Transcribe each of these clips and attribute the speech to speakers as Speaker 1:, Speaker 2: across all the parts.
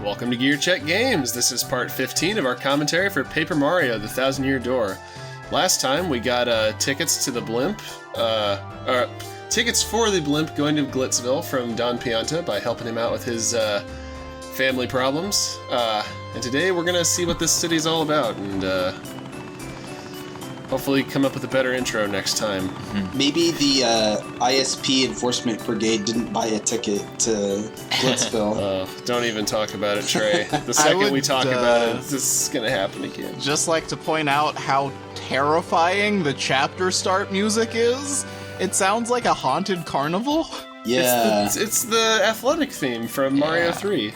Speaker 1: Welcome to GearCheckGames. This is part 15 of our commentary for Paper Mario: The Thousand Year Door. Last time we got tickets to the blimp, tickets for the blimp going to Glitzville from Don Pianta by helping him out with his family problems. And today we're gonna see what this city's all about and hopefully come up with a better intro next time.
Speaker 2: Maybe the ISP Enforcement Brigade didn't buy a ticket to Glitzville.
Speaker 1: Don't even talk about it, Trey. The second we talk about it, this is going to happen again.
Speaker 3: Just like to point out how terrifying the chapter start music is. It sounds like a haunted carnival.
Speaker 2: Yeah.
Speaker 1: It's the athletic theme from Mario 3.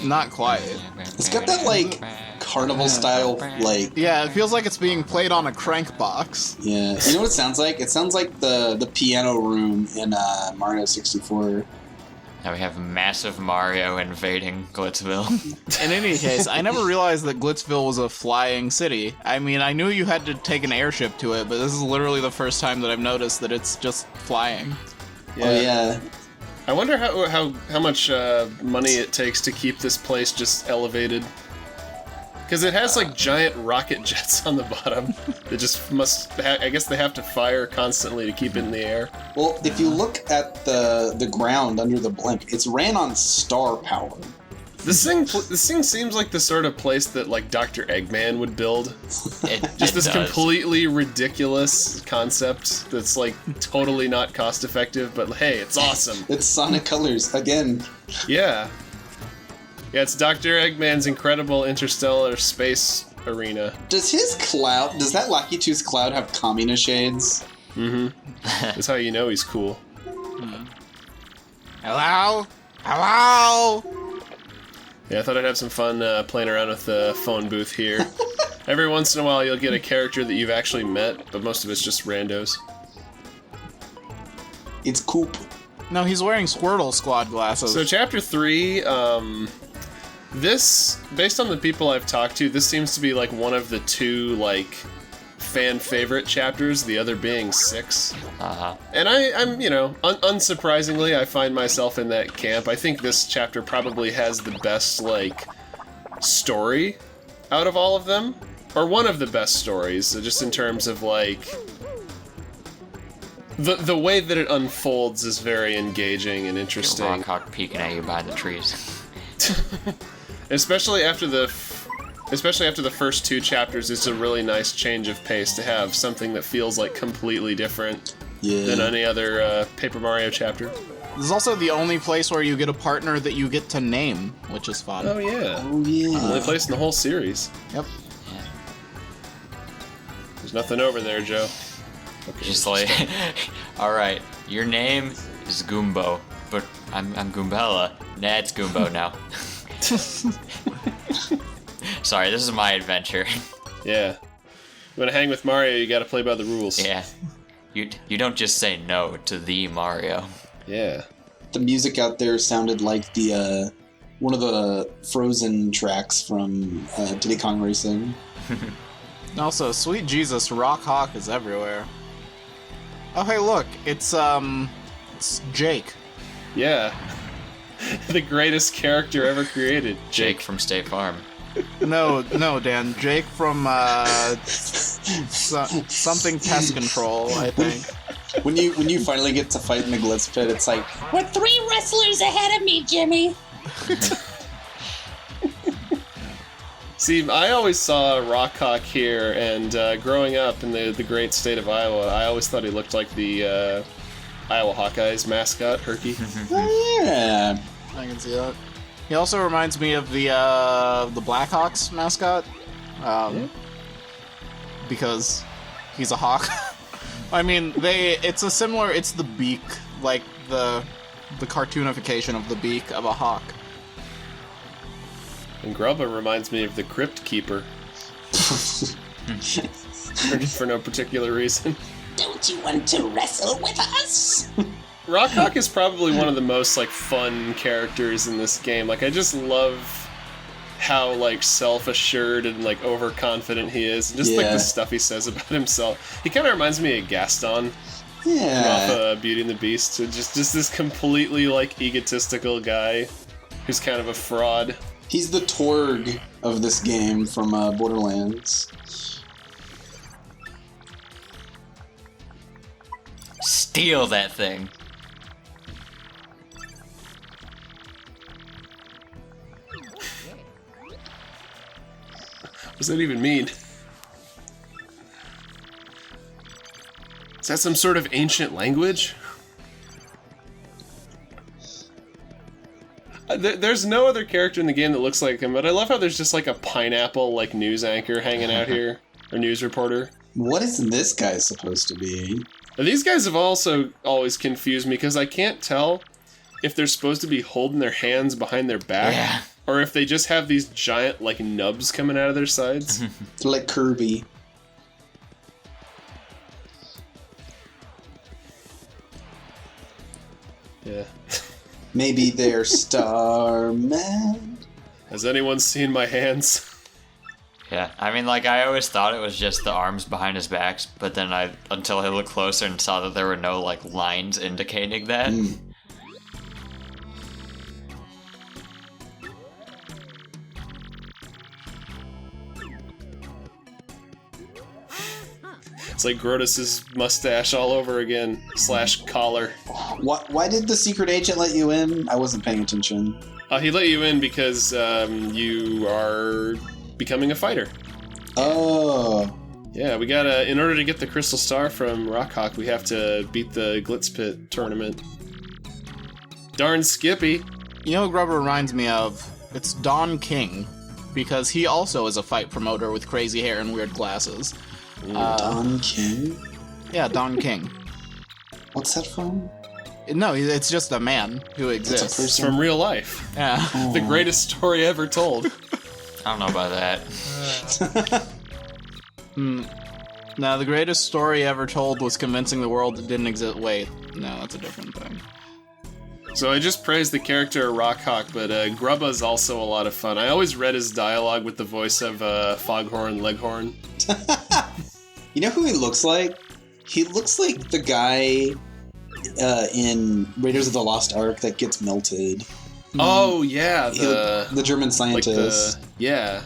Speaker 3: Not quite.
Speaker 2: It's got that, like, carnival-style, like...
Speaker 3: Yeah, it feels like it's being played on a crank box.
Speaker 2: Yeah. You know what it sounds like? It sounds like the piano room in Mario 64.
Speaker 4: Now we have massive Mario invading Glitzville.
Speaker 3: In any case, I never realized that Glitzville was a flying city. I mean, I knew you had to take an airship to it, but this is literally the first time that I've noticed that it's just flying.
Speaker 1: Yeah.
Speaker 2: Oh, yeah.
Speaker 1: I wonder how much money it takes to keep this place just elevated. Because it has, like, giant rocket jets on the bottom that just I guess they have to fire constantly to keep it in the air.
Speaker 2: Well, if you look at the ground under the blimp, it's ran on star power.
Speaker 1: This thing seems like the sort of place that, like, Dr. Eggman would build. Just this completely ridiculous concept that's, like, totally not cost-effective, but, hey, it's awesome.
Speaker 2: It's Sonic Colors, again.
Speaker 1: Yeah. Yeah, it's Dr. Eggman's incredible interstellar space arena.
Speaker 2: Does that Lucky Tooth cloud have Kamina shades?
Speaker 1: Mm-hmm. That's how you know he's cool.
Speaker 3: Hello? Hello?
Speaker 1: Yeah, I thought I'd have some fun playing around with the phone booth here. Every once in a while you'll get a character that you've actually met, but most of it's just randos.
Speaker 2: It's Coop.
Speaker 3: No, he's wearing Squirtle Squad glasses.
Speaker 1: So Chapter 3, this, based on the people I've talked to, this seems to be like one of the two, like, fan favorite chapters, the other being 6.
Speaker 4: Uh-huh.
Speaker 1: And I'm, you know, unsurprisingly, I find myself in that camp. I think this chapter probably has the best, like, story out of all of them. Or one of the best stories, just in terms of, like... The way that it unfolds is very engaging and interesting.
Speaker 4: Rockhawk peeking at you behind the trees.
Speaker 1: Especially after the first 2 chapters, it's a really nice change of pace to have something that feels like completely different than any other Paper Mario chapter.
Speaker 3: This is also the only place where you get a partner that you get to name, which is fun.
Speaker 1: Oh yeah.
Speaker 2: Oh yeah.
Speaker 1: Only place in the whole series.
Speaker 3: Yep.
Speaker 4: Yeah.
Speaker 1: There's nothing over there, Joe. Okay,
Speaker 4: Just like, alright, your name is Goombo, but I'm Goombella. Nah, it's Goombo now. Sorry, this is my adventure.
Speaker 1: Yeah. You wanna hang with Mario, you gotta play by the rules.
Speaker 4: Yeah. You don't just say no to the Mario.
Speaker 1: Yeah.
Speaker 2: The music out there sounded like the one of the Frozen tracks from Diddy Kong Racing.
Speaker 3: Also, sweet Jesus, Rockhawk is everywhere. Oh, hey, look, it's Jake.
Speaker 1: Yeah. The greatest character ever created.
Speaker 4: Jake from State Farm.
Speaker 3: No, Dan. Jake from something pest control, I think.
Speaker 2: When you finally get to fight in the Glitz Pit, it's like,
Speaker 5: we're 3 wrestlers ahead of me, Jimmy.
Speaker 1: See, I always saw Rockhawk here, and growing up in the great state of Iowa, I always thought he looked like the Iowa Hawkeyes mascot, Herky.
Speaker 2: oh yeah.
Speaker 3: I can see that. He also reminds me of the Blackhawks mascot, because he's a hawk. I mean, it's the beak, like the cartoonification of the beak of a hawk.
Speaker 1: And Grubba reminds me of the Crypt Keeper. For no particular reason.
Speaker 5: Don't you want to wrestle with us?
Speaker 1: Rockhawk is probably one of the most, like, fun characters in this game. Like, I just love how, like, self-assured and, like, overconfident he is. And just, like, the stuff he says about himself. He kind of reminds me of Gaston.
Speaker 2: Yeah.
Speaker 1: Off Beauty and the Beast. So just this completely, like, egotistical guy who's kind of a fraud.
Speaker 2: He's the Torg of this game from Borderlands.
Speaker 4: Steal that thing.
Speaker 1: What does that even mean? Is that some sort of ancient language? There's no other character in the game that looks like him, but I love how there's just like a pineapple like news anchor hanging out here, or news reporter.
Speaker 2: What is this guy supposed to be?
Speaker 1: Now, these guys have also always confused me because I can't tell if they're supposed to be holding their hands behind their back, or if they just have these giant like nubs coming out of their sides.
Speaker 2: They're like Kirby.
Speaker 1: Yeah.
Speaker 2: Maybe they're Starman.
Speaker 1: Has anyone seen my hands?
Speaker 4: Yeah, I mean, like, I always thought it was just the arms behind his backs, but then until I looked closer and saw that there were no, like, lines indicating that.
Speaker 1: It's like Grotus's mustache all over again, / collar.
Speaker 2: Why did the secret agent let you in? I wasn't paying attention.
Speaker 1: He let you in because you are becoming a fighter.
Speaker 2: Oh.
Speaker 1: Yeah, we gotta, in order to get the Crystal Star from Rockhawk, we have to beat the Glitz Pit tournament. Darn Skippy.
Speaker 3: You know what Grubber reminds me of? It's Don King, because he also is a fight promoter with crazy hair and weird glasses.
Speaker 2: Don King?
Speaker 3: Yeah, Don King.
Speaker 2: What's that from?
Speaker 3: No, it's just a man who exists.
Speaker 2: It's a
Speaker 1: It's
Speaker 2: person.
Speaker 1: from real life.
Speaker 3: Yeah.
Speaker 1: The greatest story ever told.
Speaker 4: I don't know about that.
Speaker 3: No, the greatest story ever told was convincing the world it didn't exist. Wait, no, that's a different thing.
Speaker 1: So I just praised the character Rockhawk, but Grubba's also a lot of fun. I always read his dialogue with the voice of Foghorn Leghorn.
Speaker 2: You know who he looks like? He looks like the guy in Raiders of the Lost Ark that gets melted.
Speaker 1: Oh, yeah,
Speaker 2: The German scientist.
Speaker 1: Yeah.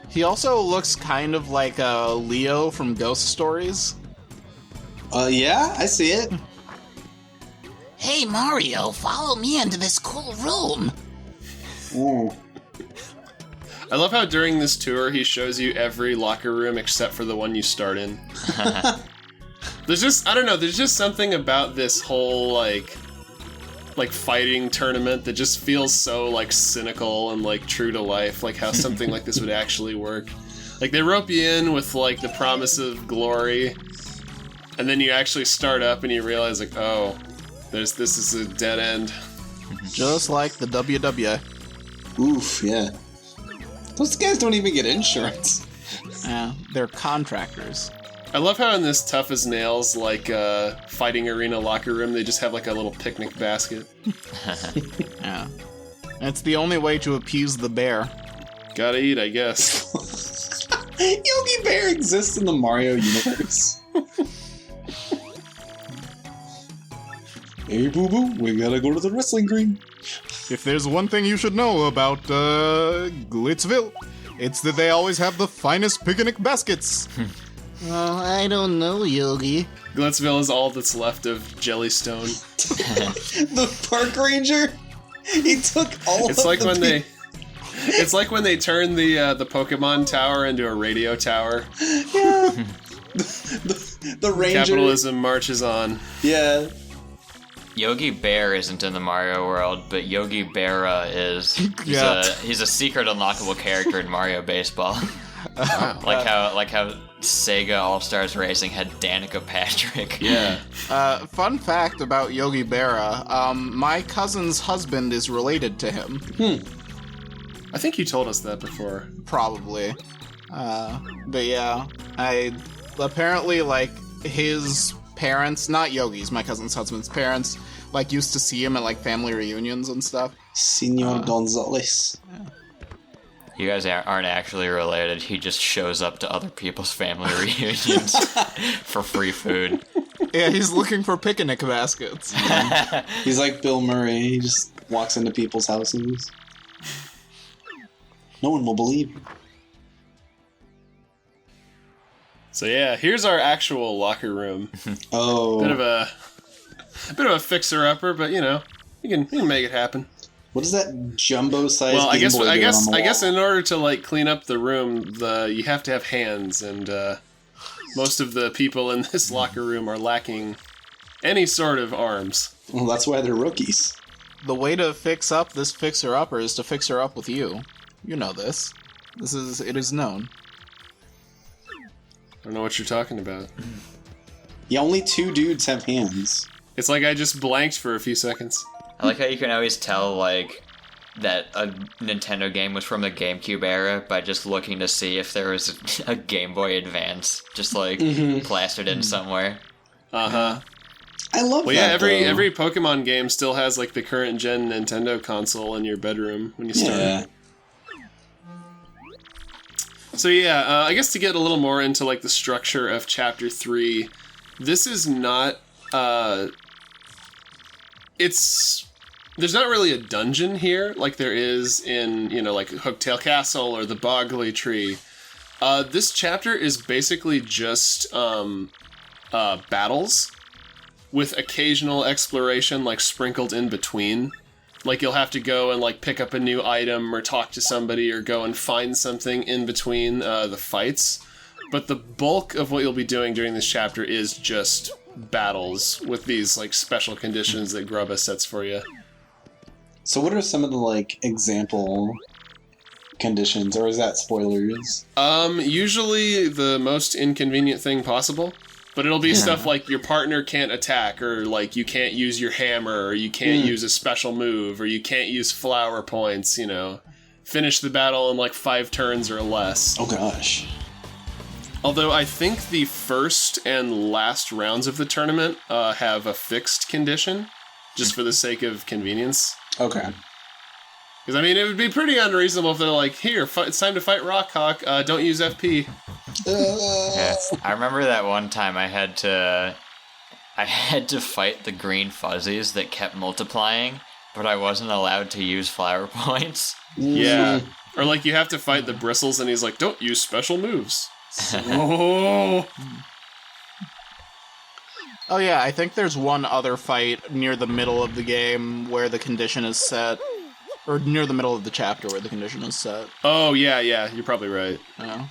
Speaker 3: He also looks kind of like Leo from Ghost Stories.
Speaker 2: Yeah, I see it.
Speaker 5: Hey, Mario, follow me into this cool room.
Speaker 2: Ooh.
Speaker 1: I love how during this tour he shows you every locker room except for the one you start in. There's just, I don't know, there's just something about this whole, like fighting tournament that just feels so, like, cynical and, like, true to life, like how something like this would actually work. Like, they rope you in with, like, the promise of glory, and then you actually start up and you realize, like, oh, this is a dead end.
Speaker 3: Just like the WW.
Speaker 2: Oof, yeah. Those guys don't even get insurance.
Speaker 3: Yeah, they're contractors.
Speaker 1: I love how in this tough as nails, like, fighting arena locker room, they just have, like, a little picnic basket.
Speaker 3: Yeah. It's the only way to appease the bear.
Speaker 1: Gotta eat, I guess.
Speaker 2: Yogi Bear exists in the Mario universe. Hey, boo-boo, we gotta go to the wrestling green.
Speaker 3: If there's one thing you should know about Glitzville, it's that they always have the finest picnic baskets.
Speaker 5: Well, I don't know, Yogi.
Speaker 1: Glitzville is all that's left of Jellystone.
Speaker 2: The park ranger? He took all
Speaker 1: It's
Speaker 2: of
Speaker 1: like
Speaker 2: the
Speaker 1: when they... It's like when they turn the Pokemon Tower into a radio tower.
Speaker 2: Yeah. the ranger...
Speaker 1: Capitalism marches on.
Speaker 2: Yeah.
Speaker 4: Yogi Bear isn't in the Mario world, but Yogi Berra is. He's a secret unlockable character in Mario Baseball.
Speaker 1: Wow.
Speaker 4: like how Sega All Stars Racing had Danica Patrick.
Speaker 1: Yeah.
Speaker 3: Fun fact about Yogi Berra, my cousin's husband is related to him.
Speaker 1: I think you told us that before.
Speaker 3: Probably. But yeah, apparently, like, his parents, not Yogi's, my cousin's husband's parents, like, used to see him at, like, family reunions and stuff.
Speaker 2: Senor Gonzalez.
Speaker 4: You guys aren't actually related. He just shows up to other people's family reunions for free food.
Speaker 3: Yeah, he's looking for picnic baskets.
Speaker 2: He's like Bill Murray. He just walks into people's houses. No one will believe you.
Speaker 1: So yeah, here's our actual locker room.
Speaker 2: Oh.
Speaker 1: Bit of a fixer-upper, but you know, you can make it happen.
Speaker 2: What is that jumbo-sized
Speaker 1: Well,
Speaker 2: Game Boy doing on the
Speaker 1: I guess
Speaker 2: wall?
Speaker 1: in order to like clean up the room, you have to have hands, and most of the people in this locker room are lacking any sort of arms.
Speaker 2: Well, that's why they're rookies.
Speaker 3: The way to fix up this fixer-upper is to fix her up with you. You know this. It is known.
Speaker 1: I don't know what you're talking about.
Speaker 2: Yeah, only 2 dudes have hands.
Speaker 1: It's like I just blanked for a few seconds.
Speaker 4: I like how you can always tell, like, that a Nintendo game was from the GameCube era by just looking to see if there was a Game Boy Advance just, like, plastered in somewhere.
Speaker 1: Uh-huh.
Speaker 2: I love
Speaker 1: Well,
Speaker 2: that,
Speaker 1: yeah,
Speaker 2: though.
Speaker 1: every Pokemon game still has, like, the current-gen Nintendo console in your bedroom when you start.
Speaker 2: Yeah.
Speaker 1: So yeah, I guess to get a little more into, like, the structure of Chapter 3, this is not, there's not really a dungeon here, like there is in, you know, like Hooktail Castle or the Bogley Tree. This chapter is basically just, battles, with occasional exploration, like, sprinkled in between. Like, you'll have to go and, like, pick up a new item or talk to somebody or go and find something in between the fights. But the bulk of what you'll be doing during this chapter is just battles with these, like, special conditions that Grubba sets for you.
Speaker 2: So what are some of the, like, example conditions, or is that spoilers?
Speaker 1: Usually the most inconvenient thing possible. But it'll be stuff like your partner can't attack, or like you can't use your hammer, or you can't use a special move, or you can't use flower points, you know. Finish the battle in like 5 turns or less.
Speaker 2: Oh gosh.
Speaker 1: Although I think the first and last rounds of the tournament have a fixed condition, just for the sake of convenience.
Speaker 2: Okay.
Speaker 1: Because, I mean, it would be pretty unreasonable if they're like, here, it's time to fight Rockhawk, don't use FP.
Speaker 4: Yeah. I remember that one time I had to fight the green fuzzies that kept multiplying, but I wasn't allowed to use flower points.
Speaker 1: Yeah. Or like you have to fight the bristles and he's like, don't use special moves. Oh.
Speaker 3: Oh yeah, I think there's one other fight near the middle of the game where the condition is set. Or near the middle of the chapter where the condition is set.
Speaker 1: Oh, yeah, you're probably right.
Speaker 3: Yeah.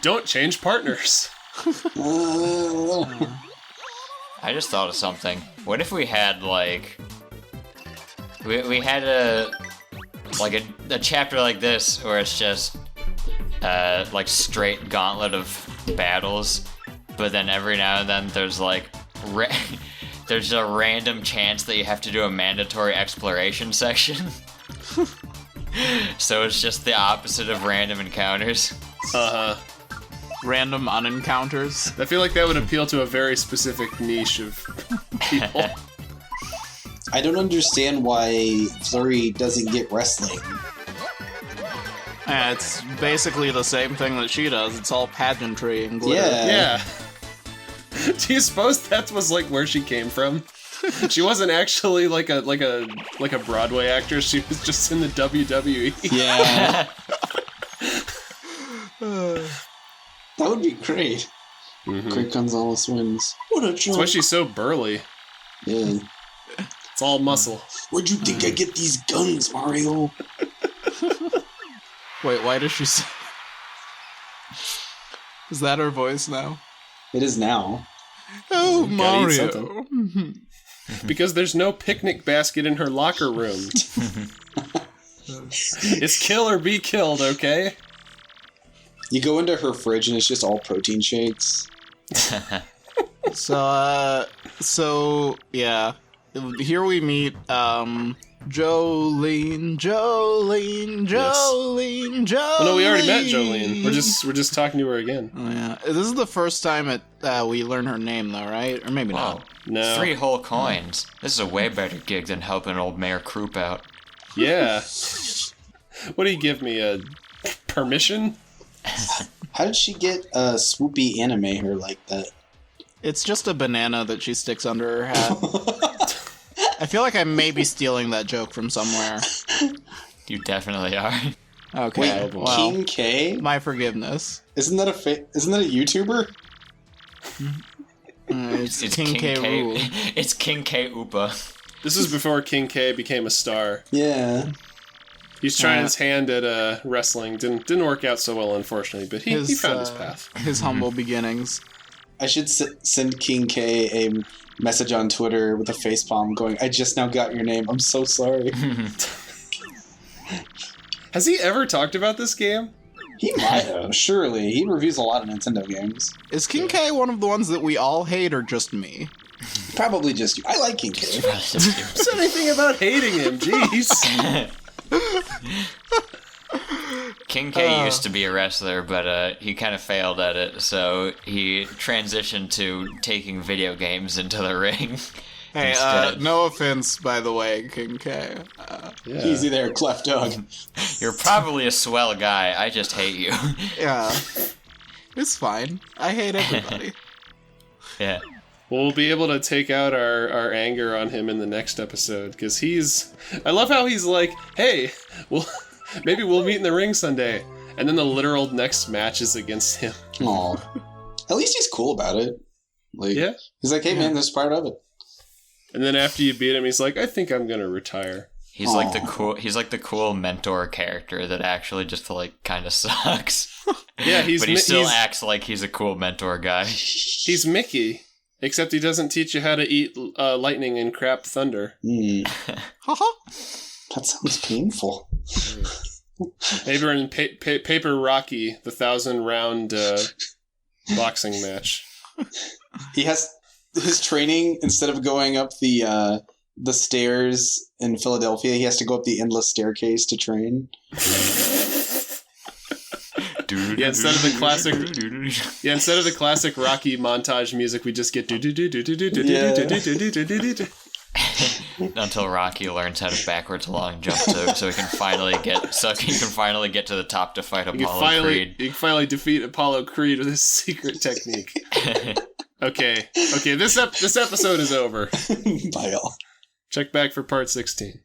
Speaker 1: Don't change partners.
Speaker 4: I just thought of something. What if we had, like... We had a chapter like this where it's just, like, straight gauntlet of battles, but then every now and then there's, like, there's a random chance that you have to do a mandatory exploration section. So it's just the opposite of random encounters.
Speaker 1: Uh-huh.
Speaker 3: Random unencounters.
Speaker 1: I feel like that would appeal to a very specific niche of people.
Speaker 2: I don't understand why Flurry doesn't get wrestling.
Speaker 3: Yeah, it's basically the same thing that she does. It's all pageantry and glitter.
Speaker 2: Yeah.
Speaker 1: Yeah. Do you suppose that was like where she came from? She wasn't actually like a Broadway actress. She was just in the WWE.
Speaker 2: Yeah. That would be great. Great Gonzalez wins. What a
Speaker 1: That's why
Speaker 2: joke.
Speaker 1: she's so burly.
Speaker 2: Yeah.
Speaker 1: It's all muscle.
Speaker 2: Where'd you think I get these guns, Mario?
Speaker 3: Wait, why does she say... Is that her voice now?
Speaker 2: It is now.
Speaker 3: Oh,
Speaker 1: Gotta eat
Speaker 3: Mario.
Speaker 1: Because there's no picnic basket in her locker room. It's kill or be killed, okay?
Speaker 2: You go into her fridge and it's just all protein shakes.
Speaker 3: So yeah. Here we meet, Jolene.
Speaker 1: Well, no, we already met Jolene. We're just talking to her again.
Speaker 3: Oh, yeah. This is the first time we learn her name, though, right? Or maybe
Speaker 4: Wow.
Speaker 3: not.
Speaker 1: No.
Speaker 4: 3 whole coins. This is a way better gig than helping old Mayor Croup out.
Speaker 1: Yeah. What do you give me, a permission?
Speaker 2: How did she get a swoopy anime hair like that?
Speaker 3: It's just a banana that she sticks under her hat. I feel like I may be stealing that joke from somewhere.
Speaker 4: You definitely are.
Speaker 3: Okay,
Speaker 2: Wait,
Speaker 3: well,
Speaker 2: King K?
Speaker 3: my forgiveness.
Speaker 2: Isn't that a YouTuber?
Speaker 3: It's King K. Rool.
Speaker 4: It's King K Upa.
Speaker 1: This is before King K became a star.
Speaker 2: Yeah.
Speaker 1: He's trying his hand at wrestling. Didn't work out so well, unfortunately, but he found his path.
Speaker 3: His humble beginnings.
Speaker 2: I should send King K a message on Twitter with a facepalm going, I just now got your name. I'm so sorry.
Speaker 1: Has he ever talked about this game?
Speaker 2: He might have, surely. He reviews a lot of Nintendo games.
Speaker 3: Is King K one of the ones that we all hate, or just me?
Speaker 2: Probably just you. I like King K.
Speaker 1: Say anything about hating him, jeez.
Speaker 4: King K used to be a wrestler, but he kind of failed at it, so he transitioned to taking video games into the ring.
Speaker 3: Hey,
Speaker 4: instead.
Speaker 3: no offense, by the way, King K.
Speaker 1: Yeah.
Speaker 2: Easy there, Clef Dog.
Speaker 4: You're probably a swell guy. I just hate you.
Speaker 3: Yeah. It's fine. I hate everybody.
Speaker 4: Yeah.
Speaker 1: We'll be able to take out our anger on him in the next episode, because I love how he's like, hey, well, maybe we'll meet in the ring Sunday. And then the literal next match is against him.
Speaker 2: Aw. At least he's cool about it. Like,
Speaker 1: Yeah.
Speaker 2: He's like, hey man, this is part of it.
Speaker 1: And then after you beat him, he's like, I think I'm gonna retire.
Speaker 4: He's like the cool mentor character that actually just like kind of sucks.
Speaker 1: Yeah,
Speaker 4: but he still acts like he's a cool mentor guy.
Speaker 1: He's Mickey, except he doesn't teach you how to eat lightning and crap thunder.
Speaker 3: Haha.
Speaker 2: That sounds painful.
Speaker 1: Maybe we're in Paper Rocky, the 1,000-round boxing match.
Speaker 2: He has his training, instead of going up the stairs in Philadelphia, he has to go up the endless staircase to train.
Speaker 1: Yeah, instead of the classic Rocky montage music, we just get
Speaker 4: Until Rocky learns how to backwards long jump, so he can finally get to the top to fight Apollo Creed.
Speaker 1: You can finally defeat Apollo Creed with his secret technique. Okay. This episode is over.
Speaker 2: Bye, all.
Speaker 1: Check back for part 16.